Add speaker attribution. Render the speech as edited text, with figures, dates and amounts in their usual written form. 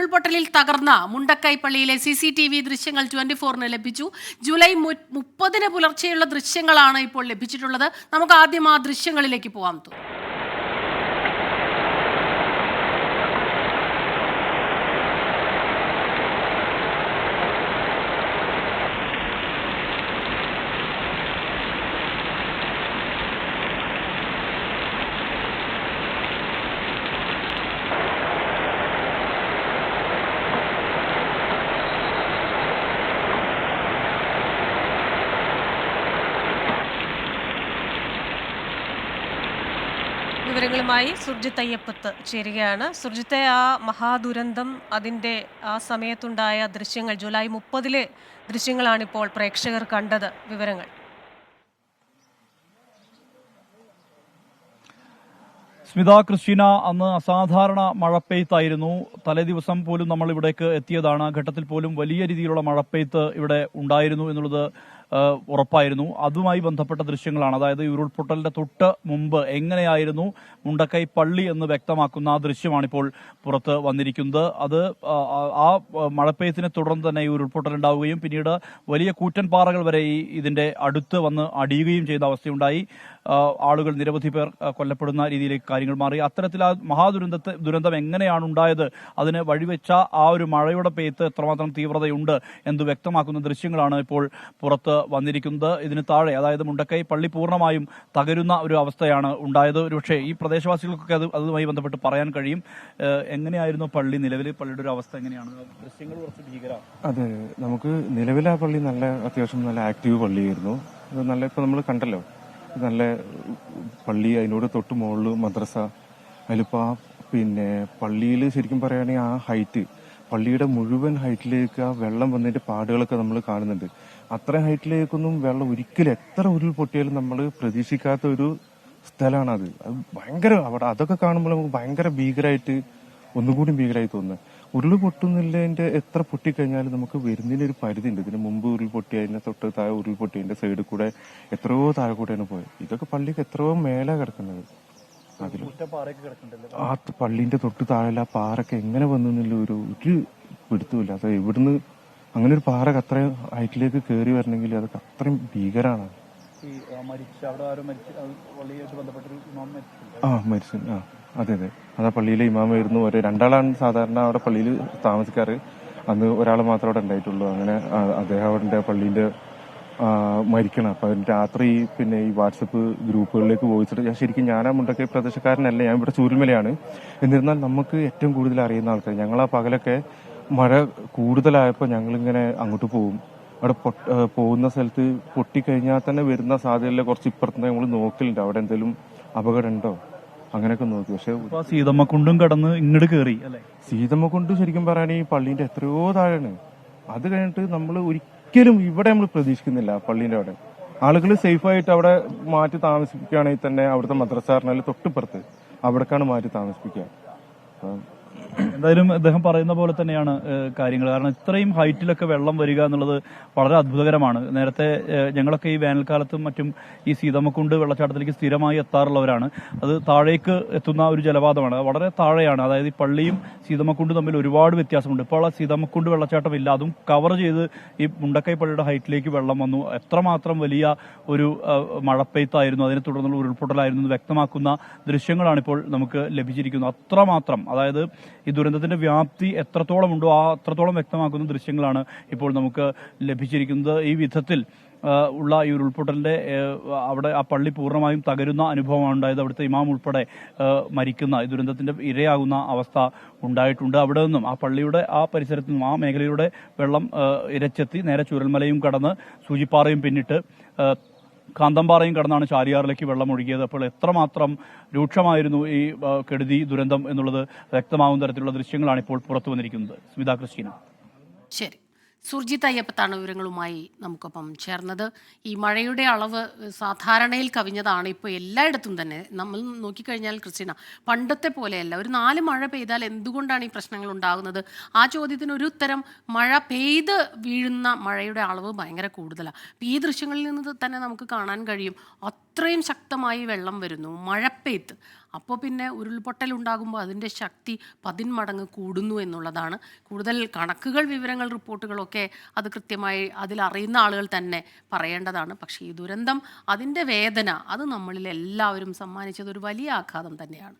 Speaker 1: ഉരുൾപൊട്ടലിൽ തകർന്ന മുണ്ടക്കൈ പള്ളിയിലെ CCTV ദൃശ്യങ്ങൾ 24-ന് ലഭിച്ചു. ജൂലൈ 30-ന് പുലർച്ചെയുള്ള ദൃശ്യങ്ങളാണ് ഇപ്പോൾ ലഭിച്ചിട്ടുള്ളത്. നമുക്ക് ആദ്യം ആ ദൃശ്യങ്ങളിലേക്ക് പോകാം.
Speaker 2: വിവരങ്ങളുമായി സുർജിത്ത് അയ്യപ്പത്ത് ചേരുകയാണ്. സുർജിത്തെ, ആ മഹാദുരന്തം, അതിൻ്റെ ആ സമയത്തുണ്ടായ ദൃശ്യങ്ങൾ, ജൂലൈ 30-ലെ ദൃശ്യങ്ങളാണിപ്പോൾ പ്രേക്ഷകർ കണ്ടത്. വിവരങ്ങൾ.
Speaker 3: സ്മിത, ക്രിസ്റ്റീന, അന്ന് അസാധാരണ മഴപ്പെയ്ത്തായിരുന്നു. തലേദിവസം പോലും നമ്മൾ ഇവിടേക്ക് എത്തിയതാണ്. ഘട്ടത്തിൽ പോലും വലിയ രീതിയിലുള്ള മഴപ്പെയ്ത്ത് ഇവിടെ ഉണ്ടായിരുന്നു എന്നുള്ളത് ഉറപ്പായിരുന്നു. അതുമായി ബന്ധപ്പെട്ട ദൃശ്യങ്ങളാണ്. അതായത് ഉരുൾപൊട്ടലിന്റെ തൊട്ട് മുമ്പ് എങ്ങനെയായിരുന്നു മുണ്ടക്കൈ പള്ളി എന്ന് വ്യക്തമാക്കുന്ന ആ ദൃശ്യമാണിപ്പോൾ പുറത്ത് വന്നിരിക്കുന്നത്. അത് ആ മഴപ്പെയ്ത്തിനെ തുടർന്ന് തന്നെ ഈ ഉരുൾപൊട്ടൽ ഉണ്ടാവുകയും പിന്നീട് വലിയ കൂറ്റൻ പാറകൾ വരെ ഇതിന്റെ അടുത്ത് വന്ന് അടിയുകയും ചെയ്ത അവസ്ഥയുണ്ടായി. ആളുകൾ, നിരവധി പേർ കൊല്ലപ്പെടുന്ന രീതിയിലേക്ക് കാര്യങ്ങൾ മാറി. അത്തരത്തിൽ ആ ദുരന്തം എങ്ങനെയാണ് ഉണ്ടായത്, അതിന് വഴിവെച്ച ആ ഒരു മഴയുടെ പെയ്ത്ത് എത്രമാത്രം തീവ്രതയുണ്ട് എന്ന് വ്യക്തമാക്കുന്ന ദൃശ്യങ്ങളാണ് ഇപ്പോൾ പുറത്ത് വന്നിരിക്കുന്നത്. ഇതിന് താഴെ, അതായത് മുണ്ടക്കൈ പള്ളി പൂർണ്ണമായും തകരുന്ന ഒരു അവസ്ഥയാണ് ഉണ്ടായത്. ഒരുപക്ഷെ ഈ പ്രദേശവാസികൾക്കൊക്കെ അതുമായി ബന്ധപ്പെട്ട് പറയാൻ കഴിയും. എങ്ങനെയായിരുന്നു പള്ളി, നിലവിലെ പള്ളിയുടെ ഒരു അവസ്ഥ എങ്ങനെയാണ്? ദൃശ്യങ്ങൾ കുറച്ച് ഭീകരമാണ്.
Speaker 4: അതെ, നമുക്ക് നിലവിലെ ആ പള്ളി അത്യാവശ്യം നല്ല ആക്റ്റീവ് പള്ളിയായിരുന്നു. നല്ല, ഇപ്പൊ നമ്മൾ കണ്ടല്ലോ, നല്ല പള്ളി, അതിനോട് തൊട്ട് മുകളിൽ മദ്രസ. അതിലിപ്പോ പള്ളിയിൽ ശരിക്കും പറയുകയാണെങ്കിൽ ആ ഹൈറ്റ്, പള്ളിയുടെ മുഴുവൻ ഹൈറ്റിലേക്ക് ആ വെള്ളം വന്നതിന്റെ പാടുകളൊക്കെ നമ്മൾ കാണുന്നുണ്ട്. അത്ര ഹൈറ്റിലേക്കൊന്നും വെള്ളം ഒരിക്കലും, എത്ര ഉരുൾ പൊട്ടിയാലും നമ്മൾ പ്രതീക്ഷിക്കാത്ത ഒരു സ്ഥലമാണ് അത്. ഭയങ്കര, അവിടെ അതൊക്കെ കാണുമ്പോൾ നമുക്ക് ഭയങ്കര ഭീകരമായിട്ട്, ഒന്നുകൂടി ഭീകരമായി തോന്നുന്നത്. ഉരുൾ പൊട്ടുന്നില്ലതിന്റെ എത്ര പൊട്ടിക്കഴിഞ്ഞാലും നമുക്ക് വരുന്നതിന് ഒരു പരിധി ഉണ്ട്. ഇതിന് മുമ്പ് ഉരുൾ പൊട്ടിയതിന്റെ തൊട്ട് താഴെ ഉരുൾ പൊട്ടിയതിന്റെ സൈഡിൽ കൂടെ എത്രയോ താഴെ കൂടെയാണ് പോയത്. ഇതൊക്കെ പള്ളിക്ക് എത്രയോ മേലെ കിടക്കുന്നത്. അതിൽ ആ പള്ളിന്റെ തൊട്ട് താഴെ ആ പാറൊക്കെ എങ്ങനെ വന്നില്ല ഒരു പിടുത്തമില്ല. അത് എവിടുന്ന് അങ്ങനെ ഒരു പാറ അത്രയും ഹൈറ്റിലേക്ക് കയറി വരണമെങ്കിൽ അതൊക്കെ അത്രയും ഭീകരമാണ്. മരിച്ചു. അതെ അതെ, അതാ പള്ളിയിലെ ഇമാമായിരുന്നു. രണ്ടാളാണ് സാധാരണ അവിടെ പള്ളിയിൽ താമസിക്കാറ്. അന്ന് ഒരാൾ മാത്രം അവിടെ ഉണ്ടായിട്ടുള്ളൂ. അങ്ങനെ അദ്ദേഹം അവിടെ പള്ളിന്റെ മരിക്കണം. അപ്പൊ രാത്രി ഈ വാട്സപ്പ് ഗ്രൂപ്പുകളിലേക്ക് പോയിച്ചിട്ട്, ശരിക്കും ഞാൻ ആ മുണ്ടക്കൈ പ്രദേശക്കാരനല്ല, ഞാൻ ഇവിടെ ചൂരൽമലയാണ്. എന്നിരുന്നാൽ നമുക്ക് ഏറ്റവും കൂടുതൽ അറിയുന്ന ആൾക്കാർ, ഞങ്ങൾ ആ പകലൊക്കെ മഴ കൂടുതലായപ്പോൾ ഞങ്ങളിങ്ങനെ അങ്ങോട്ട് പോകും. അവിടെ പോകുന്ന സ്ഥലത്ത് പൊട്ടിക്കഴിഞ്ഞാൽ തന്നെ വരുന്ന സാധ്യതയിലെ കുറച്ച് ഇപ്പുറത്ത് ഞങ്ങൾ നോക്കലുണ്ട്, അവിടെ എന്തെങ്കിലും അപകടം ഉണ്ടോ, അങ്ങനെയൊക്കെ നോക്കി. പക്ഷെ
Speaker 3: സീതമ്മക്കുണ്ടും കടന്ന് ഇങ്ങോട്ട് കയറി അല്ലേ?
Speaker 4: സീതമ്മക്കുണ്ട് ശരിക്കും പറയുകയാണെങ്കിൽ പള്ളീന്റെ എത്രയോ താഴെയാണ്. അത് കഴിഞ്ഞിട്ട് നമ്മൾ ഒരിക്കലും ഇവിടെ നമ്മൾ പ്രതീക്ഷിക്കുന്നില്ല. പള്ളീന്റെ അവിടെ ആളുകൾ സേഫായിട്ട് അവിടെ മാറ്റി താമസിപ്പിക്കുകയാണെങ്കിൽ തന്നെ അവിടുത്തെ മദ്രസ പറഞ്ഞാൽ തൊട്ടിപ്പുറത്ത് അവിടേക്കാണ് മാറ്റി താമസിപ്പിക്കുക.
Speaker 3: എന്തായാലും അദ്ദേഹം പറയുന്ന പോലെ തന്നെയാണ് കാര്യങ്ങൾ. കാരണം ഇത്രയും ഹൈറ്റിലൊക്കെ വെള്ളം വരിക എന്നുള്ളത് വളരെ അത്ഭുതകരമാണ്. നേരത്തെ ഞങ്ങളൊക്കെ ഈ വേനൽക്കാലത്തും മറ്റും ഈ സീതമ്മക്കുണ്ട് വെള്ളച്ചാട്ടത്തിലേക്ക് സ്ഥിരമായി എത്താറുള്ളവരാണ്. അത് താഴേക്ക് എത്തുന്ന ഒരു ജലപാതമാണ്, വളരെ താഴെയാണ്. അതായത് ഈ പള്ളിയും സീതമ്മക്കുണ്ടും തമ്മിൽ ഒരുപാട് വ്യത്യാസമുണ്ട്. ഇപ്പോൾ ആ സീതമ്മക്കുണ്ട് വെള്ളച്ചാട്ടം ഇല്ല, അതും കവർ ചെയ്ത് ഈ മുണ്ടക്കൈ പള്ളിയുടെ ഹൈറ്റിലേക്ക് വെള്ളം വന്നു. എത്രമാത്രം വലിയ ഒരു മഴപ്പെയ്ത്തായിരുന്നു, അതിനെ തുടർന്നുള്ള ഉരുൾപൊട്ടലായിരുന്നു എന്ന് വ്യക്തമാക്കുന്ന ദൃശ്യങ്ങളാണ് ഇപ്പോൾ നമുക്ക് ലഭിച്ചിരിക്കുന്നത്. അത്രമാത്രം, അതായത് ഈ ദുരന്തത്തിന്റെ വ്യാപ്തി എത്രത്തോളം ഉണ്ടോ അത്രത്തോളം വ്യക്തമാക്കുന്ന ദൃശ്യങ്ങളാണ് ഇപ്പോൾ നമുക്ക് ലഭിച്ചിരിക്കുന്നത്. ഈ വിധത്തിൽ ഉള്ള ഈ ഉരുൾപൊട്ടലിന്റെ അവിടെ ആ പള്ളി പൂർണ്ണമായും തകരുന്ന അനുഭവമാണ് ഉണ്ടായത്. അവിടുത്തെ ഇമാം ഉൾപ്പെടെ മരിക്കുന്ന, ഈ ദുരന്തത്തിന്റെ ഇരയാകുന്ന അവസ്ഥ ഉണ്ടായിട്ടുണ്ട്. അവിടെ നിന്നും, ആ പള്ളിയുടെ ആ പരിസരത്തു നിന്നും, ആ മേഖലയുടെ വെള്ളം ഇരച്ചെത്തി നേരെ ചൂരൽമലയും കടന്ന് സൂചിപ്പാറയും പിന്നിട്ട് കാന്തമ്പാറയും കടന്നാണ് ചാലിയാറിലേക്ക് വെള്ളം ഒഴുകിയത്. അപ്പോൾ എത്രമാത്രം രൂക്ഷമായിരുന്നു ഈ കെടുതി ദുരന്തം എന്നുള്ളത് വ്യക്തമാകുന്ന തരത്തിലുള്ള ദൃശ്യങ്ങളാണ് ഇപ്പോൾ പുറത്തു വന്നിരിക്കുന്നത്. സ്മിത, ക്രിസ്റ്റീന.
Speaker 1: ശരി, സുർജിത്ത് അയ്യപ്പത്താണ് വിവരങ്ങളുമായി നമുക്കൊപ്പം ചേർന്നത്. ഈ മഴയുടെ അളവ് സാധാരണയിൽ കവിഞ്ഞതാണ് ഇപ്പോൾ എല്ലായിടത്തും തന്നെ. നമ്മൾ നോക്കിക്കഴിഞ്ഞാൽ ക്രിസ്റ്റീന, പണ്ടത്തെ പോലെയല്ല. ഒരു 4 മഴ പെയ്താൽ എന്തുകൊണ്ടാണ് ഈ പ്രശ്നങ്ങൾ ഉണ്ടാകുന്നത്? ആ ചോദ്യത്തിന് ഒരു ഉത്തരം, മഴ പെയ്ത് വീഴുന്ന മഴയുടെ അളവ് ഭയങ്കര കൂടുതലാണ്. ഈ ദൃശ്യങ്ങളിൽ നിന്ന് തന്നെ നമുക്ക് കാണാൻ കഴിയും, അത്രയും ശക്തമായി വെള്ളം വരുന്നു, മഴപ്പെയ്ത്ത്. അപ്പോൾ പിന്നെ ഉരുൾപൊട്ടൽ ഉണ്ടാകുമ്പോൾ അതിൻ്റെ ശക്തി 10 മടങ്ങ് കൂടുന്നു എന്നുള്ളതാണ്. കൂടുതൽ കണക്കുകൾ, വിവരങ്ങൾ, റിപ്പോർട്ടുകളൊക്കെ അത് കൃത്യമായി അതിലറിയുന്ന ആളുകൾ തന്നെ പറയേണ്ടതാണ്. പക്ഷേ ഈ ദുരന്തം, അതിൻ്റെ വേദന, അത് നമ്മളിൽ എല്ലാവരും സമ്മാനിച്ചത് ഒരു വലിയ ആഘാതം തന്നെയാണ്.